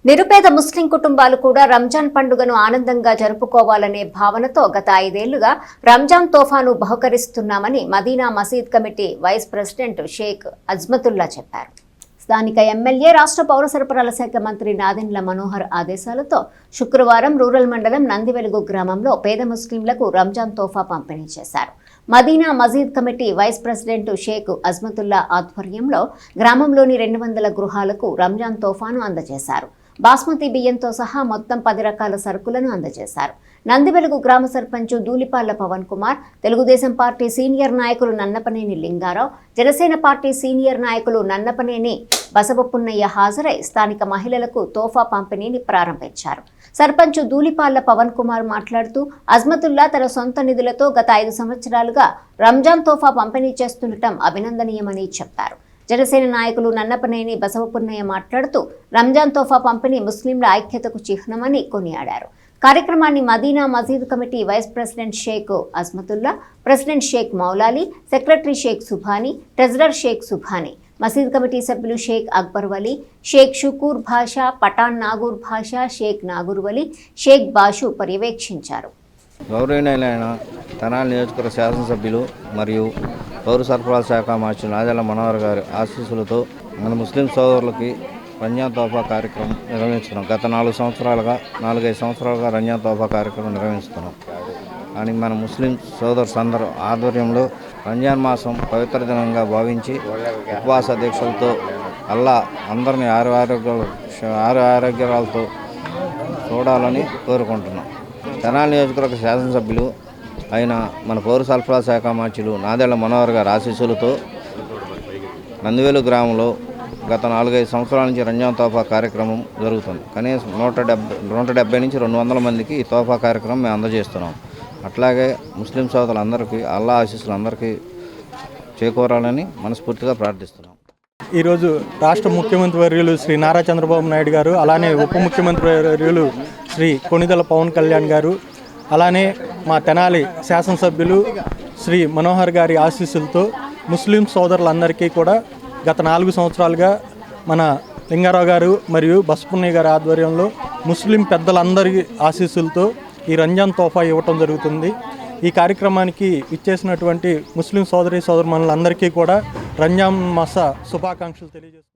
నిరుపేద ముస్లిం కుటుంబాలు కూడా రంజాన్ పండుగను ఆనందంగా జరుపుకోవాలనే భావనతో గత 5 ఏళ్లుగా రంజాన్ తోఫాను బహుకరిస్తున్నామని Madina Masjid committee vice president Shaik Azmatullah చెప్పారు. స్థానిక ఎమ్మెల్యే రాష్ట్ర పౌర సరఫరాల శాఖ మంత్రి నాదెండ్ల మనోహర్ ఆదేశాలతో శుక్రవారం రూరల్ మండలం నందివెలుగు గ్రామంలో పేద ముస్లింలకు రంజాన్ తోఫా పంపిణీ చేశారు. Madina Masjid committee vice president Shaik Azmatullah ఆధ్వర్యంలో గ్రామంలోని 200 గృహాలకు రంజాన్ తోఫాను అందజేశారు. బాస్మతి బియ్యంతో సహా మొత్తం 10 రకాల సరుకులను అందజేశారు. నందివెలుగు గ్రామ సర్పంచ్ దూలిపాళ్ల పవన్ కుమార్, తెలుగుదేశం పార్టీ సీనియర్ నాయకులు నన్నపనేని లింగారావు, జనసేన పార్టీ సీనియర్ నాయకులు నన్నపనేని బసవపున్నయ్య హాజరై స్థానిక మహిళలకు తోఫా పంపిణీని ప్రారంభించారు. సర్పంచ్ దూలిపాళ్ల పవన్ కుమార్ మాట్లాడుతూ అజ్మతుల్లా తన సొంత నిధులతో గత 5 సంవత్సరాలుగా రంజాన్ తోఫా పంపిణీ చేస్తుండటం అభినందనీయమని చెప్పారు. జనసేన నాయకులు నన్నపనేని బసవపున్నయ్య మాట్లాడుతూ రంజాన్ తోఫా పంపిణీ ముస్లింల ఐక్యతకు చిహ్నమని కొనియాడారు. కార్యక్రమాన్ని Madina Masjid committee vice president Shaik Azmatullah, president Shaik Moulali, secretary Shaik Subhani, treasurer Shaik Subhani, మసీద్ కమిటీ సభ్యులు షేక్ అక్బర్ వలీ, షేక్ షుకూర్ భాషా, పఠాన్ నాగూర్ భాషా, షేక్ నాగూర్ వలీ, షేక్ బాషు పర్యవేక్షించారు. గౌరవనీయులైన తెనాలి నియోజకవర్గ శాసనసభ్యులు మరియు పౌర సరఫరాల శాఖ మంత్రి నాదెండ్ల మనోహర్ గారి ఆశీస్సులతో మన ముస్లిం సోదరులకి రంజాన్ తోఫా కార్యక్రమం నిర్వహిస్తున్నాం. గత 4-5 సంవత్సరాలుగా రంజాన్ తోఫా కార్యక్రమం నిర్వహిస్తున్నాం. కానీ మన ముస్లిం సోదరులందరూ ఆధ్వర్యంలో రంజాన్ మాసం పవిత్ర దినంగా భావించి ఉపవాస దీక్షలతో అల్లా అందరినీ ఆరోగ్యాలతో చూడాలని కోరుకుంటున్నాం. తెనాలి నియోజకవర్గ శాసనసభ్యులు అయిన మన పౌర సరఫరాల శాఖ మంత్రులు నాదెండ్ల మనోహర్ గారి ఆశీస్సులతో నందివేలు గ్రామంలో గత 4-5 సంవత్సరాల నుంచి రంజాన్ తోఫా కార్యక్రమం జరుగుతుంది. కనీసం 170 నుంచి 200 మందికి ఈ తోఫా కార్యక్రమం మేము అందజేస్తున్నాం. అట్లాగే ముస్లిం సోదరులందరికీ అల్లా ఆశీస్సులు అందరికీ చేకూరాలని మనస్ఫూర్తిగా ప్రార్థిస్తున్నాం. ఈరోజు రాష్ట్ర ముఖ్యమంత్రి వర్యులు శ్రీ నారా చంద్రబాబు నాయుడు గారు, అలానే ఉప ముఖ్యమంత్రి వర్యులు శ్రీ కొణిదెల పవన్ కళ్యాణ్ గారు, అలానే మా తెనాలి శాసనసభ్యులు శ్రీ మనోహర్ గారి ఆశీస్సులతో ముస్లిం సోదరులందరికీ కూడా గత 4 సంవత్సరాలుగా మన లింగారావు గారు మరియు బసపున్నయ్య గారి ఆధ్వర్యంలో ముస్లిం పెద్దలందరి ఆశీస్సులతో ఈ రంజాన్ తోఫా ఇవ్వటం జరుగుతుంది. ఈ కార్యక్రమానికి ఇచ్చేసినటువంటి ముస్లిం సోదరీమణులందరికీ కూడా రంజాన్ మాస శుభాకాంక్షలు తెలియజేస్తున్నాను.